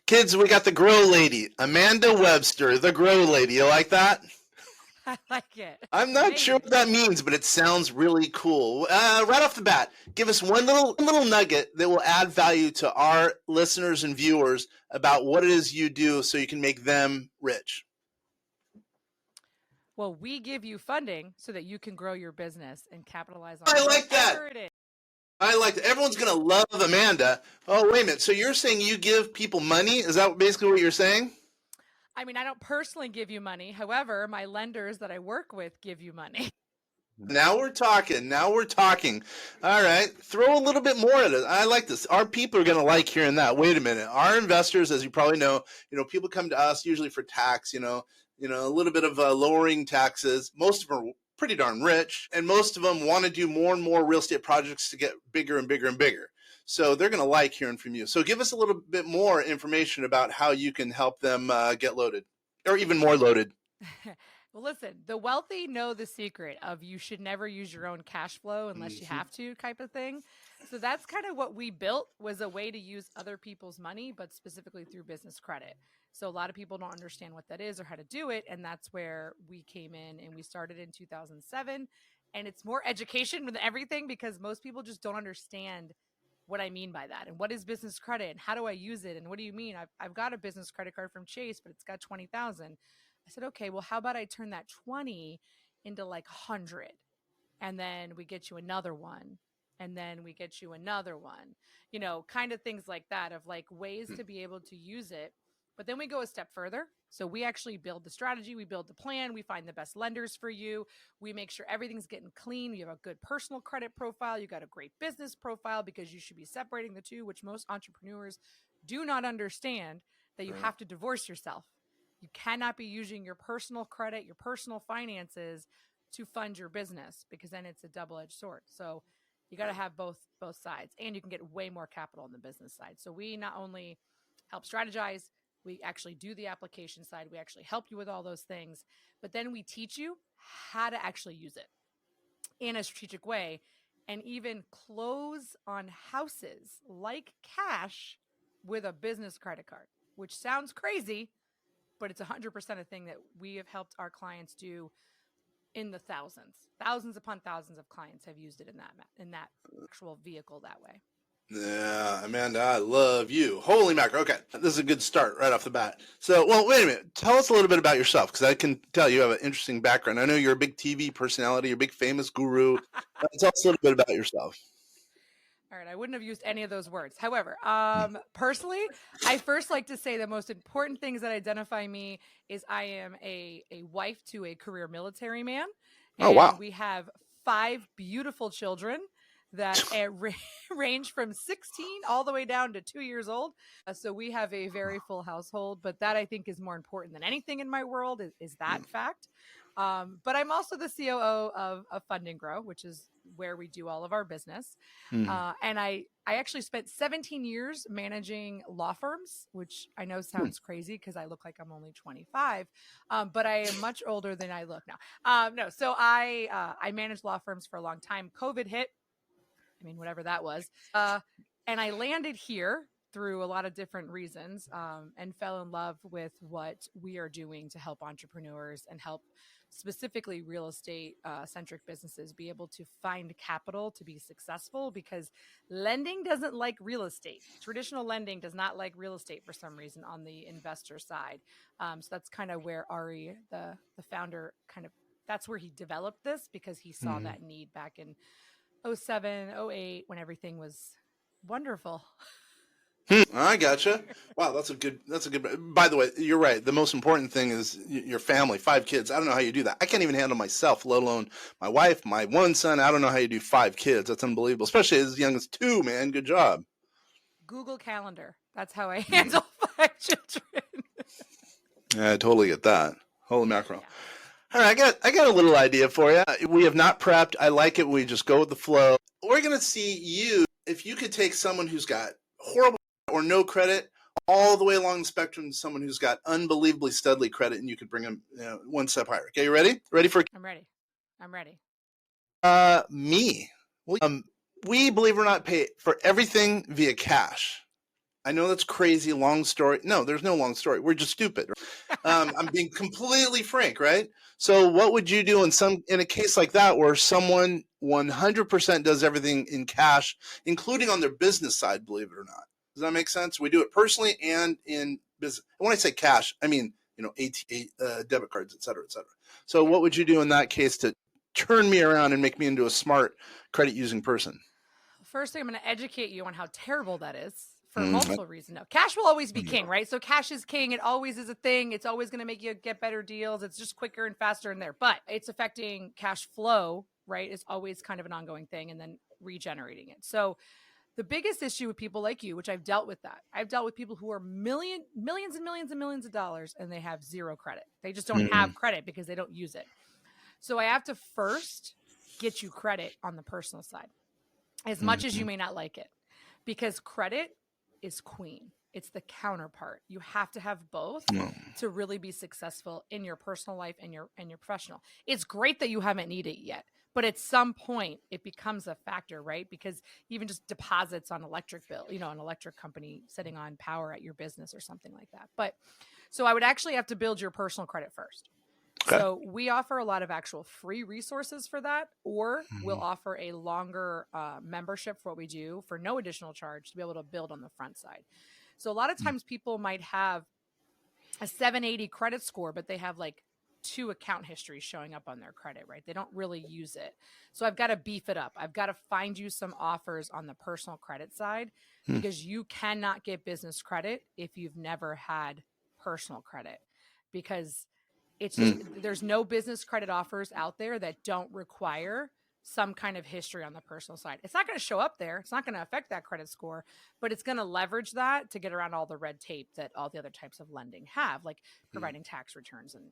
Kids, we got the grow lady, Amanda Webster, the grow lady. You like that? I like it. I'm not sure Amazing. what that means, but it sounds really cool. Right off the bat, give us one little nugget that will add value to our listeners and viewers about what it is you do so you can make them rich. Well, we give you funding so that you can grow your business and capitalize on I like that. whatever it is. I like that. Everyone's going to love Amanda. Oh, wait a minute. So you're saying you give people money? Is that basically what you're saying? I mean, I don't personally give you money. However, my lenders that I work with give you money. Now we're talking. Now we're talking. All right. Throw a little bit more at it. I like this. Our people are going to like hearing that. Wait a minute. Our investors, as you probably know, people come to us usually for tax, a little bit of lowering taxes. Most of them are pretty darn rich, and most of them want to do more and more real estate projects to get bigger and bigger and bigger. So they're going to like hearing from you. So give us a little bit more information about how you can help them get loaded or even more loaded. Well, listen, the wealthy know the secret of you should never use your own cash flow unless you have to type of thing. So that's kind of what we built, was a way to use other people's money, but specifically through business credit. So a lot of people don't understand what that is or how to do it. And that's where we came in, and we started in 2007. And it's more education than everything, because most people just don't understand what I mean by that. And what is business credit, and how do I use it? And what do you mean? I've got a business credit card from Chase, but it's got 20,000. I said, okay, well, how about I turn that 20 into like 100? And then we get you another one. And then we get you another one, kind of things like that, of like ways to be able to use it. But then we go a step further. So we actually build the strategy, we build the plan, we find the best lenders for you. We make sure everything's getting clean. You have a good personal credit profile. You got a great business profile, because you should be separating the two, which most entrepreneurs do not understand, that you have to divorce yourself. You cannot be using your personal credit, your personal finances to fund your business, because then it's a double-edged sword. So you got to have both sides, and you can get way more capital on the business side. So we not only help strategize, we actually do the application side. We actually help you with all those things, but then we teach you how to actually use it in a strategic way, and even close on houses like cash with a business credit card, which sounds crazy, but it's 100% a thing that we have helped our clients do in the thousands upon thousands of clients have used it in that actual vehicle that way. Yeah, Amanda, I love you. Holy mackerel. Okay, this is a good start right off the bat. So, well, wait a minute. Tell us a little bit about yourself, because I can tell you have an interesting background. I know you're a big TV personality, you're a big famous guru. Tell us a little bit about yourself. All right, I wouldn't have used any of those words. However, personally, I first like to say the most important things that identify me is I am a wife to a career military man, Oh, and wow. we have 5 beautiful children that range from 16 all the way down to 2 years old. So we have a very full household, but that, I think, is more important than anything in my world, is that fact. But I'm also the COO of Fund and Grow, which is where we do all of our business. And I actually spent 17 years managing law firms, which I know sounds crazy because I look like I'm only 25, but I am much older than I look now. No, so I managed law firms for a long time. COVID hit. I mean, whatever that was. And I landed here through a lot of different reasons, and fell in love with what we are doing to help entrepreneurs and help specifically real estate centric businesses be able to find capital to be successful, because lending doesn't like real estate. Traditional lending does not like real estate for some reason on the investor side. So that's kind of where Ari, the founder, that's where he developed this, because he saw that need back in 07, 08, when everything was wonderful. I gotcha. Wow, that's a good. By the way, you're right. The most important thing is your family. 5 kids. I don't know how you do that. I can't even handle myself, let alone my wife, my one son. I don't know how you do 5 kids. That's unbelievable, especially as young as 2. Man, good job. Google Calendar. That's how I handle 5 children. Yeah, I totally get that. Holy mackerel. Yeah. All right, I got a little idea for you. We have not prepped. I like it. We just go with the flow. We're gonna see you if you could take someone who's got horrible or no credit all the way along the spectrum to someone who's got unbelievably studly credit, and you could bring them one step higher. Okay, you ready? Ready for? I'm ready. Me. Well, we, believe it or not, pay for everything via cash. I know that's crazy, long story. No, there's no long story. We're just stupid. I'm being completely frank, right? So what would you do in a case like that where someone 100% does everything in cash, including on their business side, believe it or not? Does that make sense? We do it personally and in business. And when I say cash, I mean, debit cards, et cetera, et cetera. So what would you do in that case to turn me around and make me into a smart credit using person? First thing, I'm going to educate you on how terrible that is for multiple reasons. No, cash will always be king, right? So cash is king. It always is a thing. It's always going to make you get better deals. It's just quicker and faster in there, but it's affecting cash flow, right? It's always kind of an ongoing thing, and then regenerating it. So the biggest issue with people like you, which I've dealt with people who are millions and millions of dollars, and they have zero credit. They just don't have credit because they don't use it. So I have to first get you credit on the personal side, as much as you may not like it, because credit is queen. It's the counterpart. You have to have both to really be successful in your personal life and your professional. It's great that you haven't needed it yet, but at some point it becomes a factor, right? Because even just deposits on electric bill, an electric company sitting on power at your business or something like that. But so I would actually have to build your personal credit first. Okay. So we offer a lot of actual free resources for that, or we'll offer a longer membership for what we do for no additional charge to be able to build on the front side. So a lot of times people might have a 780 credit score, but they have like 2 account histories showing up on their credit, right? They don't really use it. So I've got to beef it up. I've got to find you some offers on the personal credit side because you cannot get business credit if you've never had personal credit, because it's just, there's no business credit offers out there that don't require some kind of history on the personal side. It's not going to show up there. It's not going to affect that credit score, but it's going to leverage that to get around all the red tape that all the other types of lending have, like providing tax returns and,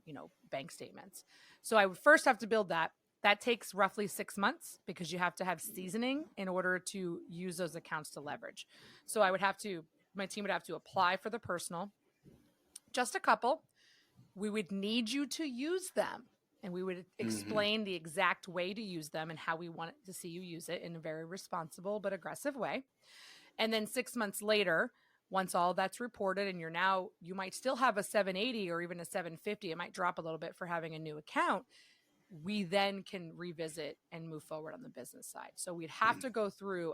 bank statements. So I would first have to build that. That takes roughly 6 months because you have to have seasoning in order to use those accounts to leverage. So my team would have to apply for the personal, just a couple. We would need you to use them, and we would explain the exact way to use them and how we want to see you use it in a very responsible but aggressive way. And then 6 months later, once all that's reported and you might still have a 780 or even a 750, it might drop a little bit for having a new account. We then can revisit and move forward on the business side. So we'd have to go through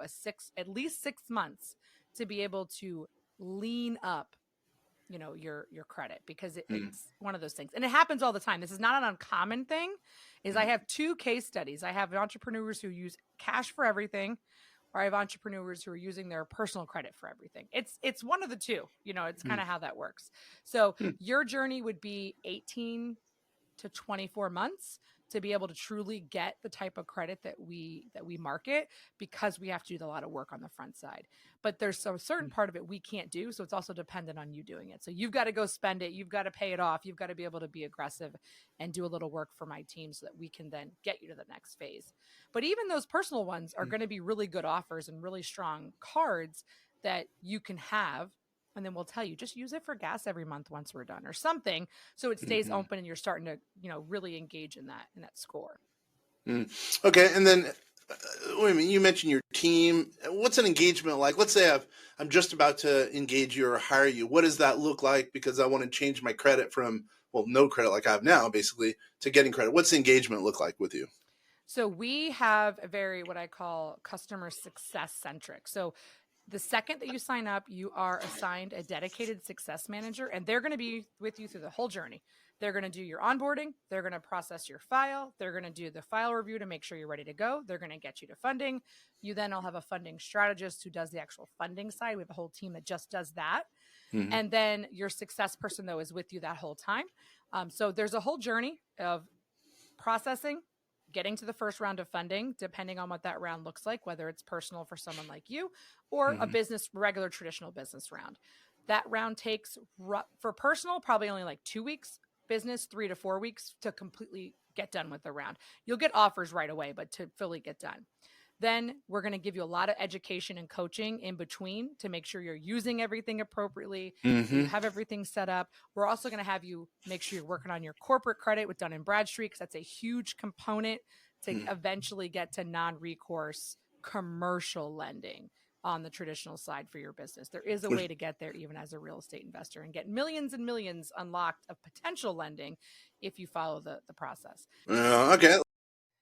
at least 6 months to be able to lean up your credit, because it's one of those things, and it happens all the time. This is not an uncommon thing. I have 2 case studies. I have entrepreneurs who use cash for everything, or I have entrepreneurs who are using their personal credit for everything. It's one of the two. It's kind of how that works. So your journey would be 18 to 24 months to be able to truly get the type of credit that we market, because we have to do a lot of work on the front side. But there's a certain part of it we can't do. So it's also dependent on you doing it. So you've got to go spend it. You've got to pay it off. You've got to be able to be aggressive and do a little work for my team so that we can then get you to the next phase. But even those personal ones are going to be really good offers and really strong cards that you can have. And then we'll tell you, just use it for gas every month once we're done or something. So it stays open and you're starting to, really engage in that score. Okay. And then, wait a minute, you mentioned your team. What's an engagement like? Let's say I'm just about to engage you or hire you. What does that look like? Because I want to change my credit from, no credit like I have now, basically, to getting credit. What's the engagement look like with you? So we have a very, what I call customer success centric. So the second that you sign up, you are assigned a dedicated success manager, and they're going to be with you through the whole journey. They're going to do your onboarding. They're going to process your file. They're going to do the file review to make sure you're ready to go. They're going to get you to funding. You then will have a funding strategist who does the actual funding side. We have a whole team that just does that. And then your success person, though, is with you that whole time. So there's a whole journey of processing, getting to the first round of funding, depending on what that round looks like, whether it's personal for someone like you or a regular traditional business round. That round takes, for personal, probably only like 2 weeks, business 3 to 4 weeks to completely get done with the round. You'll get offers right away, but to fully get done. Then we're going to give you a lot of education and coaching in between to make sure you're using everything appropriately. You have everything set up. We're also going to have you make sure you're working on your corporate credit with Dun & Bradstreet, because that's a huge component to eventually get to non-recourse commercial lending. on the traditional side for your business. There is a way to get there even as a real estate investor and get millions and millions unlocked of potential lending if you follow the process. Okay.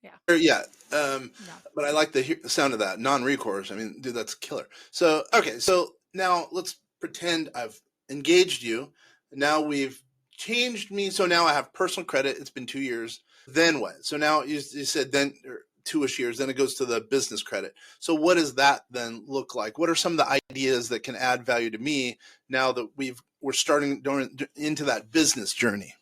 Yeah. Yeah. No. But I like the sound of that non-recourse. I mean, dude, that's killer. So, okay. So now let's pretend I've engaged you. Now we've changed me. So now I have personal credit. It's been 2 years. Then what? So now you said then 2-ish years, then it goes to the business credit. So what does that then look like? What are some of the ideas that can add value to me now that we're starting into that business journey?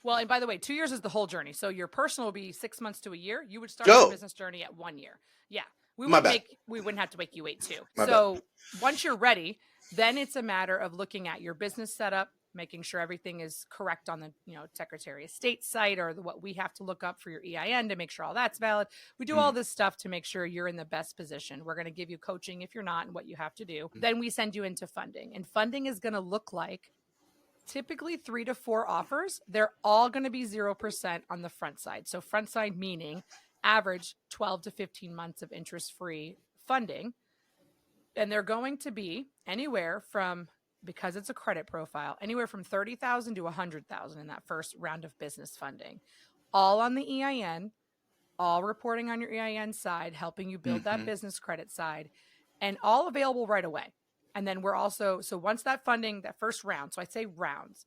Well, and by the way, 2 years is the whole journey. So your personal will be 6 months to a year. You would start your business journey at 1 year. Yeah. We wouldn't have to make you wait too. So once you're ready, then it's a matter of looking at your business setup, making sure everything is correct on the, Secretary of State site or what we have to look up for your EIN to make sure all that's valid. We do all this stuff to make sure you're in the best position. We're going to give you coaching if you're not and what you have to do. Then we send you into funding, and funding is going to look like typically 3 to 4 offers. They're all going to be 0% on the front side. So front side meaning average 12 to 15 months of interest-free funding. And they're going to be anywhere from, because it's a credit profile, anywhere from $30,000 to $100,000 in that first round of business funding. All on the EIN, all reporting on your EIN side, helping you build that business credit side, and all available right away. And then we're also, so once that funding, that first round, so I say rounds,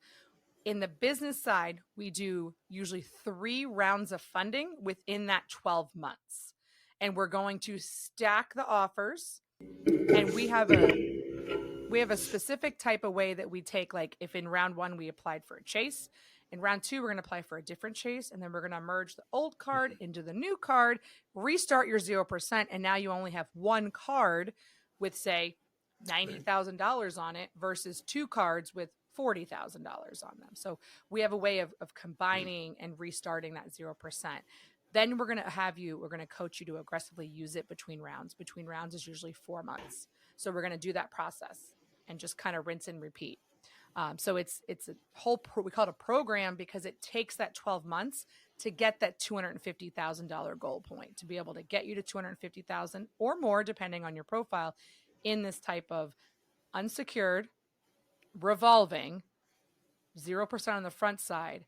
in the business side, we do usually 3 rounds of funding within that 12 months. And we're going to stack the offers. And we have a specific type of way that we take, like if in round 1 we applied for a chase, in round 2 we're going to apply for a different chase, and then we're going to merge the old card into the new card, restart your 0%, and now you only have 1 card with, say, $90,000 on it versus 2 cards with $40,000 on them. So we have a way of combining and restarting that 0%. Then we're going to coach you to aggressively use it between rounds. Between rounds is usually 4 months. So we're going to do that process and just kind of rinse and repeat. So it's a whole, we call it a program because it takes that 12 months to get that $250,000 goal point, to be able to get you to $250,000 or more, depending on your profile, in this type of unsecured, revolving, 0% on the front side,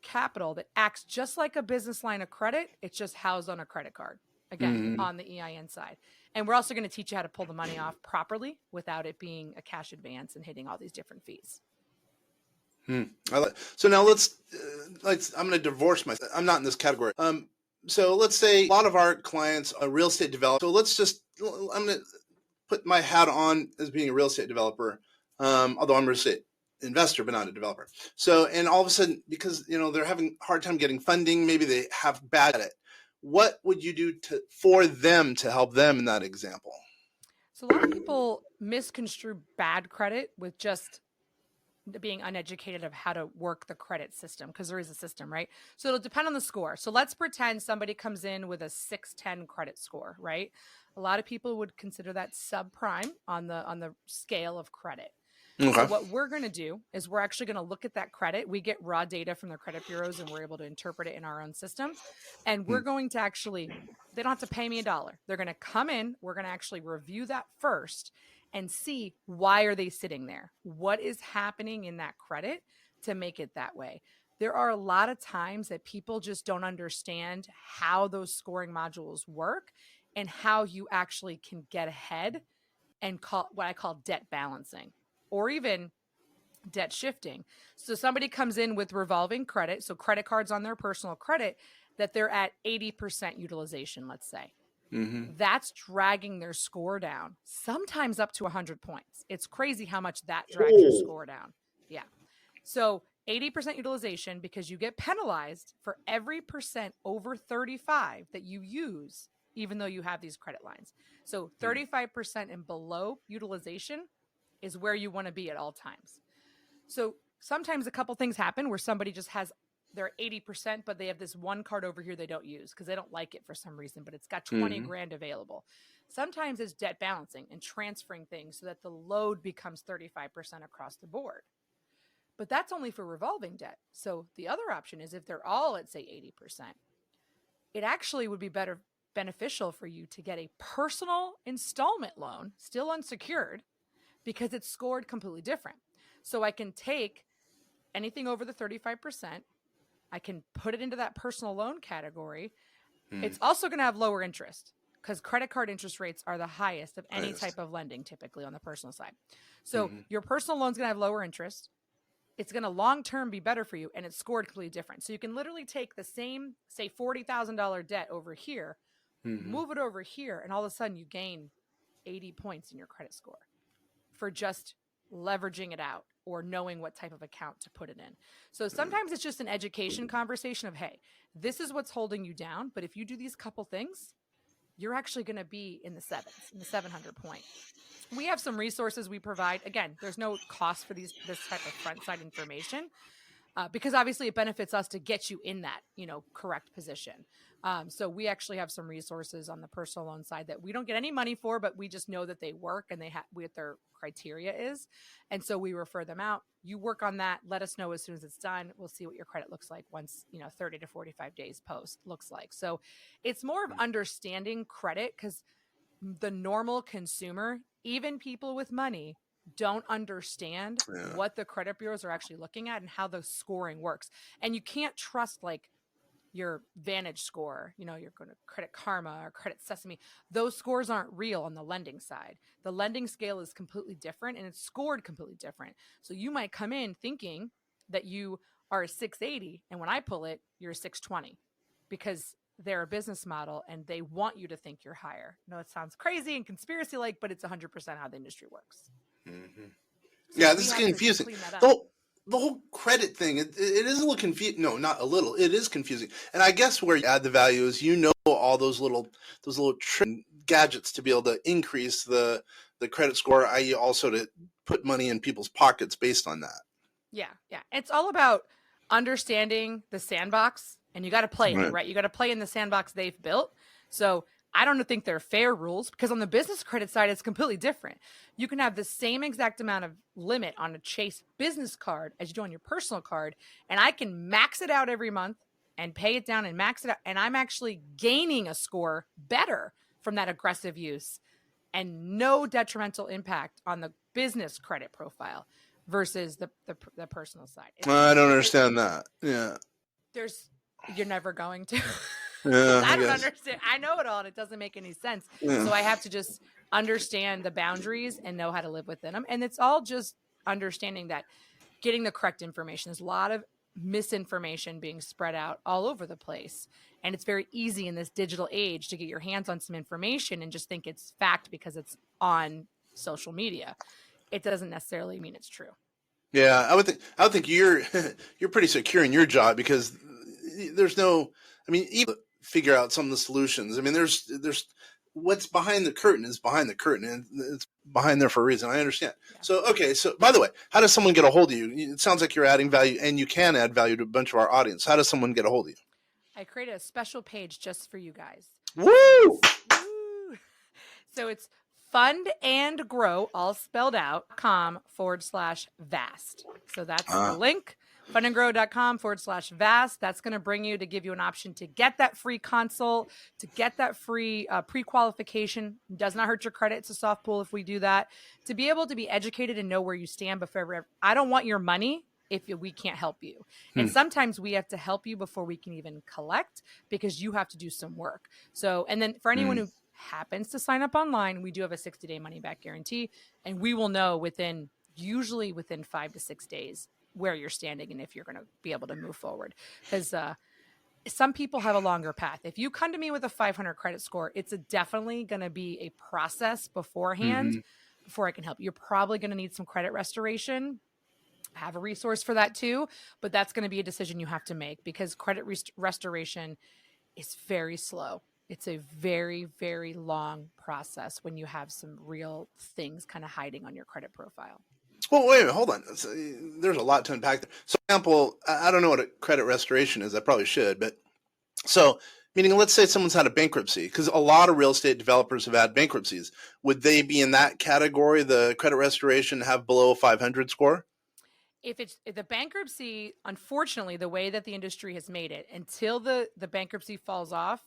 capital that acts just like a business line of credit. It's just housed on a credit card, again, on the EIN side. And we're also going to teach you how to pull the money off properly without it being a cash advance and hitting all these different fees. So now I'm going to divorce myself. I'm not in this category. So let's say a lot of our clients are real estate developers. So I'm going to put my hat on as being a real estate developer, although I'm a real estate investor, but not a developer. So, and all of a sudden, because, they're having a hard time getting funding, maybe they have bad at it. What would you do for them to help them in that example? So a lot of people misconstrue bad credit with just being uneducated of how to work the credit system, because there is a system, right? So it'll depend on the score. So let's pretend somebody comes in with a 610 credit score, right? A lot of people would consider that subprime on the scale of credit. Okay. So what we're going to do is we're actually going to look at that credit. We get raw data from the credit bureaus and we're able to interpret it in our own system. And we're going to they don't have to pay me $1. They're going to come in. We're going to actually review that first and see, why are they sitting there? What is happening in that credit to make it that way? There are a lot of times that people just don't understand how those scoring modules work and how you actually can get ahead and call what I call debt balancing, or even debt shifting. So somebody comes in with revolving credit, so credit cards on their personal credit, that they're at 80% utilization, let's say. That's dragging their score down, sometimes up to 100 points. It's crazy how much that drags your score down. Yeah. So 80% utilization, because you get penalized for every percent over 35 that you use, even though you have these credit lines. So 35% and below utilization is where you want to be at all times. So sometimes a couple things happen where somebody just has their 80%, but they have this one card over here they don't use because they don't like it for some reason, but it's got 20 grand available. Sometimes it's debt balancing and transferring things so that the load becomes 35% across the board. But that's only for revolving debt. So the other option is if they're all at, say, 80%, it actually would be better beneficial for you to get a personal installment loan, still unsecured, because it's scored completely different. So I can take anything over the 35%, I can put it into that personal loan category. It's also going to have lower interest because credit card interest rates are the highest of any type of lending typically on the personal side. So your personal loan's going to have lower interest. It's going to long-term be better for you, and it's scored completely different. So you can literally take the same, say, $40,000 debt over here, move it over here, and all of a sudden you gain 80 points in your credit score for just leveraging it out or knowing what type of account to put it in. So sometimes it's just an education conversation of, hey, this is what's holding you down. But if you do these couple things, you're actually going to be in the sevens, in the 700 point. We have some resources we provide. Again, there's no cost for this type of front side information because obviously it benefits us to get you in that, correct position. So we actually have some resources on the personal loan side that we don't get any money for, but we just know that they work and they have what their criteria is. And so we refer them out. You work on that. Let us know as soon as it's done. We'll see what your credit looks like once, 30 to 45 days post looks like. So it's more of understanding credit because the normal consumer, even people with money, don't understand what the credit bureaus are actually looking at and how the scoring works. And you can't trust your Vantage score, you're going to Credit Karma or Credit Sesame. Those scores aren't real on the lending side. The lending scale is completely different and it's scored completely different. So you might come in thinking that you are a 680 and when I pull it, you're a 620 because they're a business model and they want you to think you're higher. No, it sounds crazy and conspiracy-like, but it's 100% how the industry works. So yeah, this is confusing. The whole credit thing, it is a little confusing. No, not a little. It is confusing. And I guess where you add the value is all those little gadgets to be able to increase the credit score, i.e. also to put money in people's pockets based on that. Yeah. It's all about understanding the sandbox, and you got to play in it, right? You got to play in the sandbox they've built. So I don't think they're fair rules because on the business credit side, it's completely different. You can have the same exact amount of limit on a Chase business card as you do on your personal card, and I can max it out every month and pay it down and max it out, and I'm actually gaining a score better from that aggressive use and no detrimental impact on the business credit profile versus the personal side. I don't understand that. Yeah. You're never going to. Yeah, I don't understand. I know it all and it doesn't make any sense. Yeah. So I have to just understand the boundaries and know how to live within them. And it's all just understanding that getting the correct information. There's a lot of misinformation being spread out all over the place. And it's very easy in this digital age to get your hands on some information and just think it's fact because it's on social media. It doesn't necessarily mean it's true. Yeah, I would think you're pretty secure in your job because there's no, even figure out some of the solutions. There's what's behind the curtain is behind the curtain and it's behind there for a reason. I understand. Yeah. So, okay. So by the way, how does someone get a hold of you? It sounds like you're adding value and you can add value to a bunch of our audience. How does someone get a hold of you? I created a special page just for you guys. Woo! So it's fundandgrow, all spelled out, .com/vast. So that's the link. fundandgrow.com/vast. That's going to bring you to give you an option to get that free consult, to get that free pre-qualification. It does not hurt your credit. It's a soft pull if we do that. To be able to be educated and know where you stand before I don't want your money if we can't help you. And sometimes we have to help you before we can even collect because you have to do some work. So, and then for anyone who happens to sign up online, we do have a 60-day money-back guarantee, and we will know usually within 5 to 6 days where you're standing and if you're going to be able to move forward. Because some people have a longer path. If you come to me with a 500 credit score, it's definitely going to be a process beforehand before I can help. You're probably going to need some credit restoration. I have a resource for that too, but that's going to be a decision you have to make because credit restoration is very slow. It's a very, very long process when you have some real things kind of hiding on your credit profile. Well, wait a minute, hold on. There's a lot to unpack there. So, for example, I don't know what a credit restoration is. I probably should, but meaning let's say someone's had a bankruptcy, because a lot of real estate developers have had bankruptcies. Would they be in that category, the credit restoration, have below a 500 score? If the bankruptcy, unfortunately, the way that the industry has made it, until the bankruptcy falls off,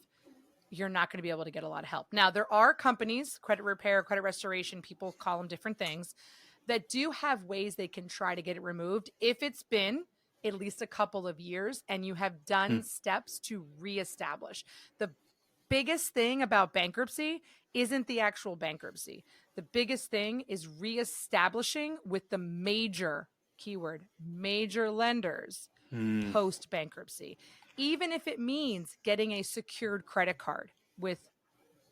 you're not going to be able to get a lot of help. Now, there are companies, credit repair, credit restoration, people call them different things, that do have ways they can try to get it removed if it's been at least a couple of years and you have done steps to reestablish. The biggest thing about bankruptcy isn't the actual bankruptcy. The biggest thing is reestablishing with the major, keyword, major lenders post bankruptcy. Even if it means getting a secured credit card with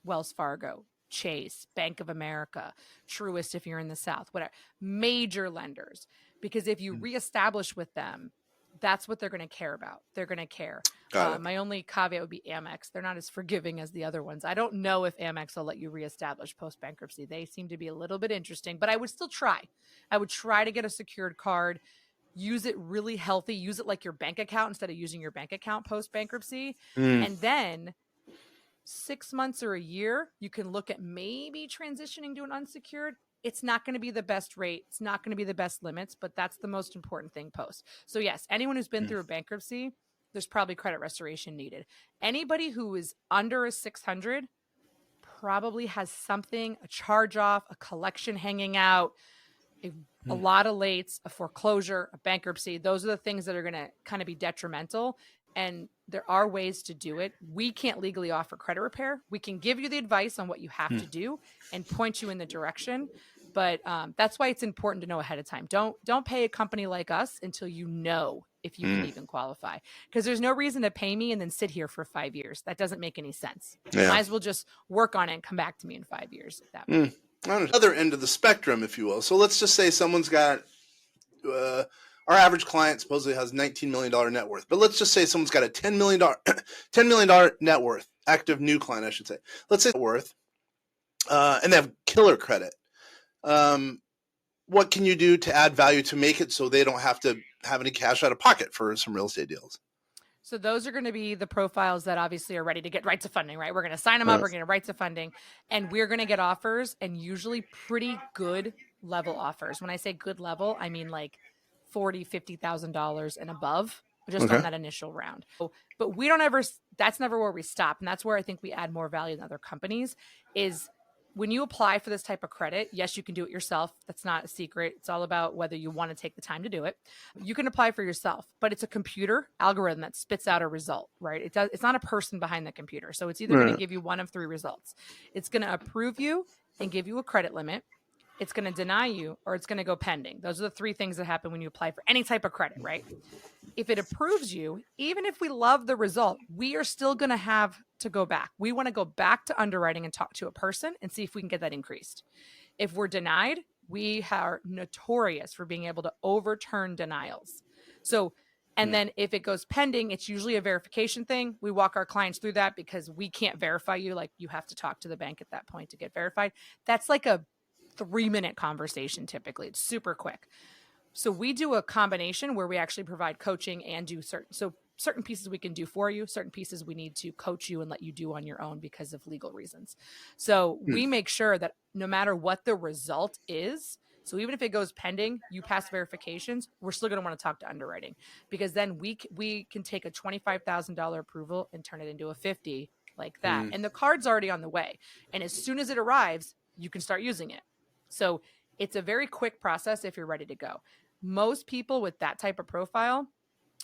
Wells Fargo, Chase, Bank of America, Truist if you're in the South, whatever, major lenders. Because if you reestablish with them, that's what they're going to care about. They're going to care. My only caveat would be Amex. They're not as forgiving as the other ones. I don't know if Amex will let you reestablish post-bankruptcy. They seem to be a little bit interesting, but I would still try. I would try to get a secured card, use it really healthy, use it like your bank account instead of using your bank account post-bankruptcy. And then 6 months or a year, you can look at maybe transitioning to an unsecured. It's not going to be the best rate. It's not going to be the best limits, but that's the most important thing post. So yes, anyone who's been through a bankruptcy, there's probably credit restoration needed. Anybody who is under a 600 probably has something, a charge off, a collection hanging out, a lot of lates, a foreclosure, a bankruptcy. Those are the things that are going to kind of be detrimental. And there are ways to do it. We can't legally offer credit repair. We can give you the advice on what you have to do and point you in the direction. But that's why it's important to know ahead of time. Don't pay a company like us until you know if you can even qualify. Because there's no reason to pay me and then sit here for 5 years. That doesn't make any sense. Yeah. Might as well just work on it and come back to me in 5 years at that point. On the other end of the spectrum, if you will. So let's just say someone's got our average client supposedly has $19 million net worth, but let's just say someone's got a $10 million net worth, active new client, I should say. Let's say net worth, and they have killer credit. What can you do to add value to make it so they don't have to have any cash out of pocket for some real estate deals? So those are going to be the profiles that obviously are ready to get rights of funding, right? We're going to sign them up. We're going to rights of funding, and we're going to get offers, and usually pretty good level offers. When I say good level, I mean like $40,000, $50,000 and above just on that initial round. But we don't ever, that's never where we stop. And that's where I think we add more value than other companies is when you apply for this type of credit, yes, you can do it yourself. That's not a secret. It's all about whether you want to take the time to do it. You can apply for yourself, but it's a computer algorithm that spits out a result, right? It's not a person behind the computer. So it's either going to give you one of three results. It's going to approve you and give you a credit limit. It's going to deny you, or it's going to go pending. Those are the three things that happen when you apply for any type of credit, right? If it approves you, even if we love the result, we are still going to have to go back. We want to go back to underwriting and talk to a person and see if we can get that increased. If we're denied, we are notorious for being able to overturn denials. So, and then if it goes pending, it's usually a verification thing. We walk our clients through that because we can't verify you. Like you have to talk to the bank at that point to get verified. That's like a 3-minute conversation. Typically it's super quick. So we do a combination where we actually provide coaching and do certain pieces we can do for you, certain pieces we need to coach you and let you do on your own because of legal reasons. So we make sure that no matter what the result is, so even if it goes pending, you pass verifications, we're still going to want to talk to underwriting because then we can take a $25,000 approval and turn it into a 50 like that. And the card's already on the way. And as soon as it arrives, you can start using it. So it's a very quick process if you're ready to go. Most people with that type of profile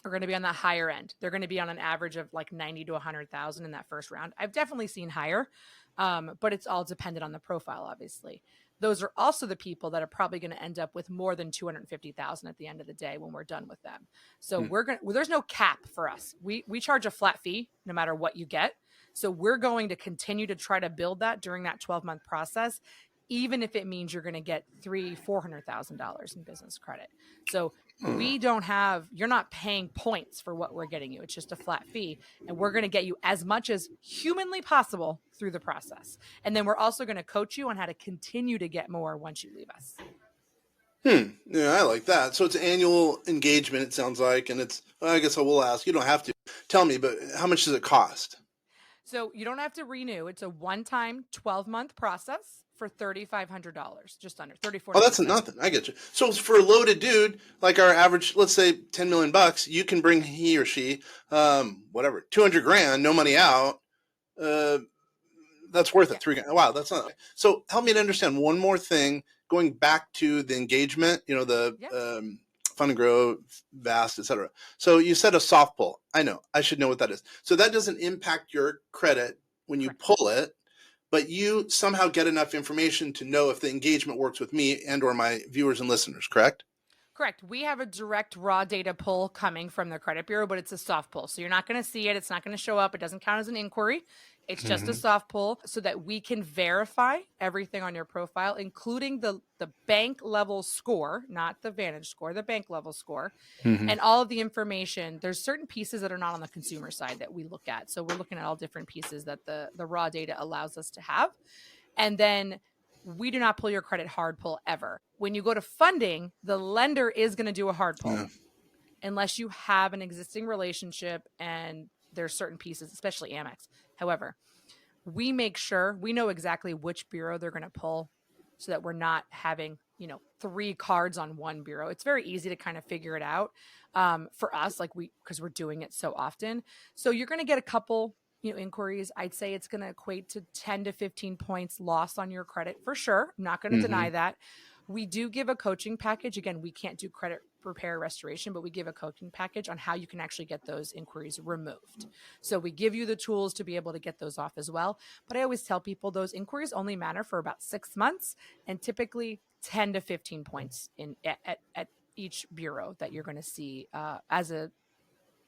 are going to be on the higher end. They're going to be on an average of like 90 to 100,000 in that first round. I've definitely seen higher, but it's all dependent on the profile, obviously. Those are also the people that are probably going to end up with more than 250,000 at the end of the day when we're done with them. So there's no cap for us. We charge a flat fee no matter what you get. So we're going to continue to try to build that during that 12-month process, even if it means you're going to get $400,000 in business credit. So you're not paying points for what we're getting you. It's just a flat fee. And we're going to get you as much as humanly possible through the process. And then we're also going to coach you on how to continue to get more once you leave us. Yeah, I like that. So it's annual engagement, it sounds like. And I guess I will ask, you don't have to tell me, but how much does it cost? So you don't have to renew. It's a one-time 12-month process for $3,500, just under $3,400. Oh, that's nothing. I get you. So for a loaded dude, like our average, let's say 10 million bucks, you can bring he or she, whatever, 200 grand, no money out. that's worth it. Wow, that's not. So help me to understand one more thing. Going back to the engagement, the Fund and Grow, Vast, etc. So you said a soft pull. I know. I should know what that is. So that doesn't impact your credit when you pull it, but you somehow get enough information to know if the engagement works with me and or my viewers and listeners, correct? Correct. We have a direct raw data pull coming from the credit bureau, but it's a soft pull. So you're not going to see it. It's not going to show up. It doesn't count as an inquiry. It's just a soft pull so that we can verify everything on your profile, including the bank level score, not the Vantage score, the bank level score, and all of the information. There's certain pieces that are not on the consumer side that we look at. So we're looking at all different pieces that the raw data allows us to have. And then we do not pull your credit hard pull ever. When you go to funding, the lender is going to do a hard pull unless you have an existing relationship and there's certain pieces, especially Amex. However, we make sure we know exactly which bureau they're going to pull so that we're not having, 3 cards on one bureau. It's very easy to kind of figure it out for us, because we're doing it so often. So you're going to get a couple inquiries. I'd say it's going to equate to 10 to 15 points loss on your credit for sure. I'm not going to deny that. We do give a coaching package. Again, we can't do credit repair restoration, but we give a coaching package on how you can actually get those inquiries removed. So we give you the tools to be able to get those off as well. But I always tell people those inquiries only matter for about 6 months and typically 10 to 15 points at each bureau that you're going to see as a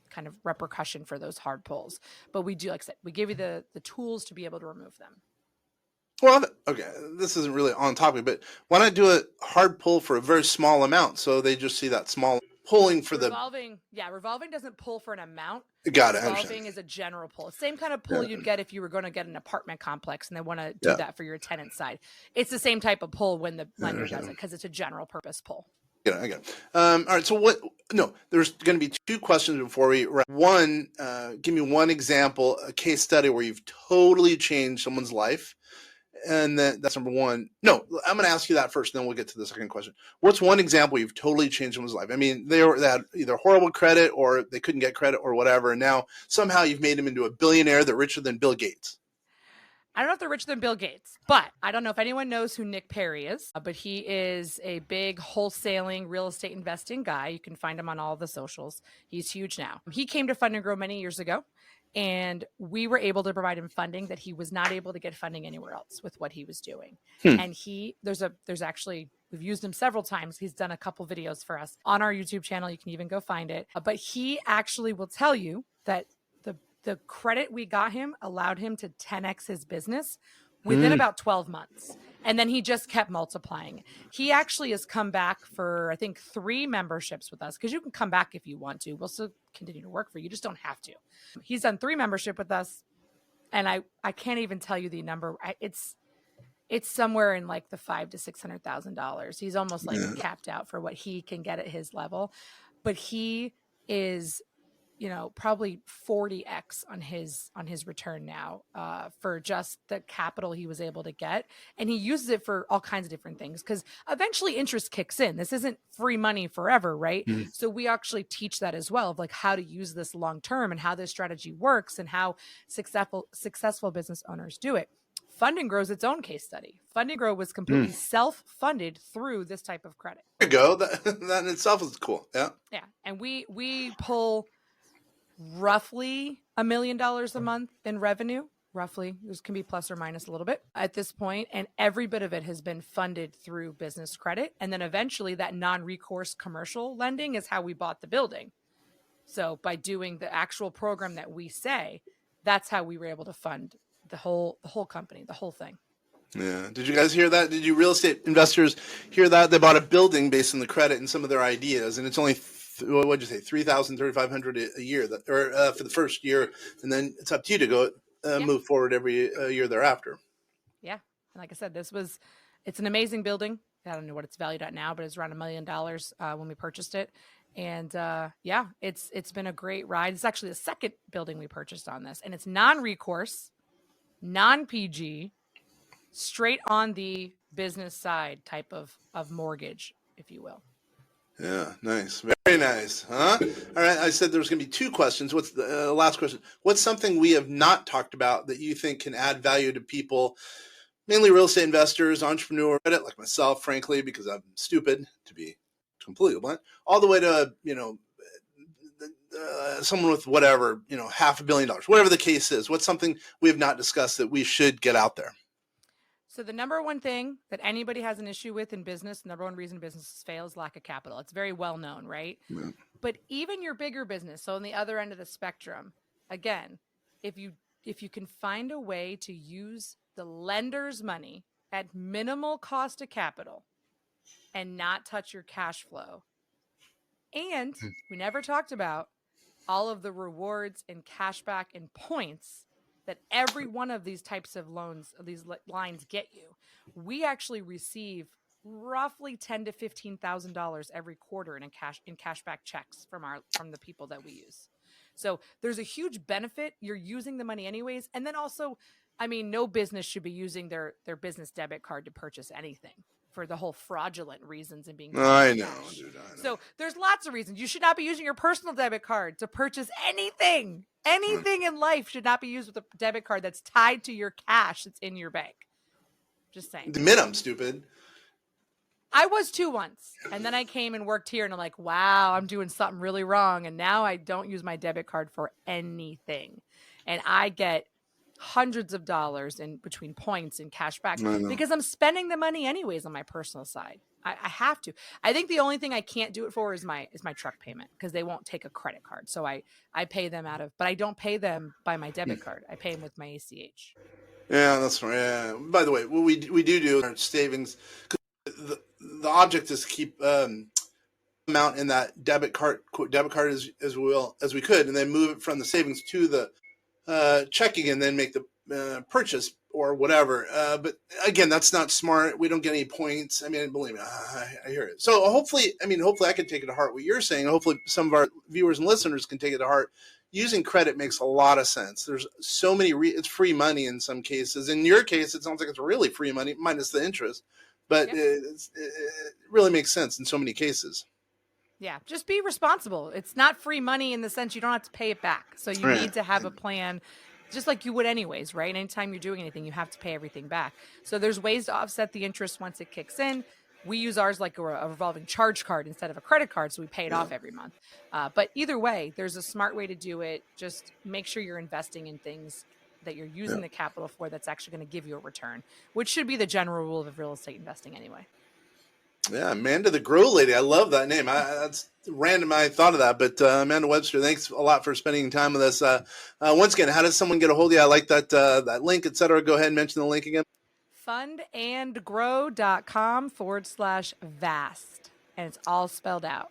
kind of repercussion for those hard pulls. But we do, like I said, we give you the tools to be able to remove them. Well, okay, this isn't really on topic, but why not do a hard pull for a very small amount so they just see that small pulling for revolving doesn't pull for an amount. Got it. Revolving is a general pull. Same kind of pull you'd get if you were going to get an apartment complex and they want to do that for your tenant side. It's the same type of pull when the lender does it because it's a general purpose pull. I get it. All right. So there's going to be 2 questions before we wrap. One, give me one example, a case study where you've totally changed someone's life. And that's number one. No, I'm going to ask you that first, and then we'll get to the second question. What's one example you've totally changed someone's life? I mean, they had either horrible credit or they couldn't get credit or whatever, and now somehow you've made them into a billionaire that's richer than Bill Gates. I don't know if they're richer than Bill Gates, but I don't know if anyone knows who Nick Perry is, but he is a big wholesaling real estate investing guy. You can find him on all the socials. He's huge now. He came to Fund and Grow many years ago. And we were able to provide him funding that he was not able to get funding anywhere else with what he was doing. And there's actually, we've used him several times. He's done a couple videos for us on our YouTube channel. You can even go find it. But he actually will tell you that the credit we got him allowed him to 10x his business within about 12 months. And then he just kept multiplying. He actually has come back for, I think, 3 memberships with us because you can come back if you want to. We'll still continue to work for you. You just don't have to. He's done 3 membership with us. And I can't even tell you the number. It's somewhere in like the $500,000 to $600,000. He's almost like capped out for what he can get at his level. But he is probably 40x on his return now for just the capital he was able to get. And he uses it for all kinds of different things because eventually interest kicks in. This isn't free money forever, right? So we actually teach that as well of like how to use this long term and how this strategy works and how successful business owners do it. Fund and Grow's its own case study. Fund and Grow was completely self-funded through this type of credit. There you go. That in itself is cool. Yeah. Yeah. And we pull roughly $1 million a month in revenue. Roughly. This can be plus or minus a little bit at this point. And every bit of it has been funded through business credit. And then eventually that non-recourse commercial lending is how we bought the building. So by doing the actual program that we say, that's how we were able to fund the whole company, the whole thing. Yeah. Did you guys hear that? Did you real estate investors hear that? They bought a building based on the credit and some of their ideas, and it's only what'd you say, $3,000, $3,500 a year, for the first year, and then it's up to you to go move forward every year thereafter. Yeah, and like I said, it's an amazing building. I don't know what it's valued at now, but it's around $1 million when we purchased it, and it's been a great ride. It's actually the second building we purchased on this, and it's non-recourse, non-PG, straight on the business side type of mortgage, if you will. Yeah, nice. Very nice. Huh? All right. I said there was going to be 2 questions. What's the last question? What's something we have not talked about that you think can add value to people, mainly real estate investors, entrepreneurs, like myself, frankly, because I'm stupid, to be completely blunt, all the way to, someone with whatever, $500 million, whatever the case is. What's something we have not discussed that we should get out there? So the number one thing that anybody has an issue with in business, the number one reason businesses fail is lack of capital. It's very well known, right? Yeah. But even your bigger business, so on the other end of the spectrum, again, if you can find a way to use the lender's money at minimal cost of capital and not touch your cash flow. And we never talked about all of the rewards and cashback and points that every one of these types of loans, these lines get you. We actually receive roughly $10,000 to $15,000 every quarter in cashback checks from the people that we use. So there's a huge benefit. You're using the money anyways. And then also, no business should be using their business debit card to purchase anything for the whole fraudulent reasons and being I know, cash. dude. I know. So there's lots of reasons. You should not be using your personal debit card to purchase anything. Anything in life should not be used with a debit card that's tied to your cash that's in your bank. Just saying. Admit I'm stupid. I was too once. And then I came and worked here and I'm like, wow, I'm doing something really wrong. And now I don't use my debit card for anything. And I get hundreds of dollars in between points and cash back because I'm spending the money anyways on my personal side. I have to. I think the only thing I can't do it for is my truck payment because they won't take a credit card. So I pay them but I don't pay them by my debit card. I pay them with my ACH. Yeah, that's right. Yeah. By the way, what we do our savings, the object is to keep amount in that debit card as well as we could, and then move it from the savings to the checking, and then make the purchase or whatever. But again, that's not smart. We don't get any points. Believe me, I hear it. So hopefully I can take it to heart what you're saying. Hopefully some of our viewers and listeners can take it to heart. Using credit makes a lot of sense. There's so many, it's free money in some cases. In your case, it sounds like it's really free money minus the interest, but it really makes sense in so many cases. Yeah, just be responsible. It's not free money in the sense you don't have to pay it back. So you need to have a plan just like you would anyways, right? Anytime you're doing anything, you have to pay everything back. So there's ways to offset the interest once it kicks in. We use ours like a revolving charge card instead of a credit card, so we pay it off every month. But either way, there's a smart way to do it. Just make sure you're investing in things that you're using the capital for that's actually going to give you a return, which should be the general rule of real estate investing anyway. Yeah, Amanda the Grow Lady. I love that name. That's random. I thought of that, but Amanda Webster, thanks a lot for spending time with us. Once again, how does someone get a hold of you? I like that link, etc. Go ahead and mention the link again. fundandgrow.com/vast. And it's all spelled out.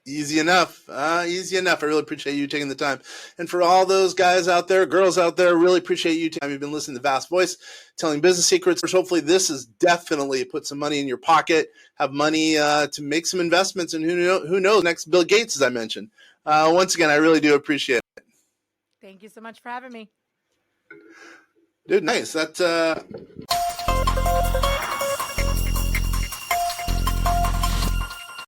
Easy enough. Easy enough. I really appreciate you taking the time. And for all those guys out there, girls out there, really appreciate you. You've been listening to Vast Voice, telling business secrets. Hopefully this is definitely put some money in your pocket, have money to make some investments, and who knows, next Bill Gates, as I mentioned. Once again, I really do appreciate it. Thank you so much for having me. Dude, nice. That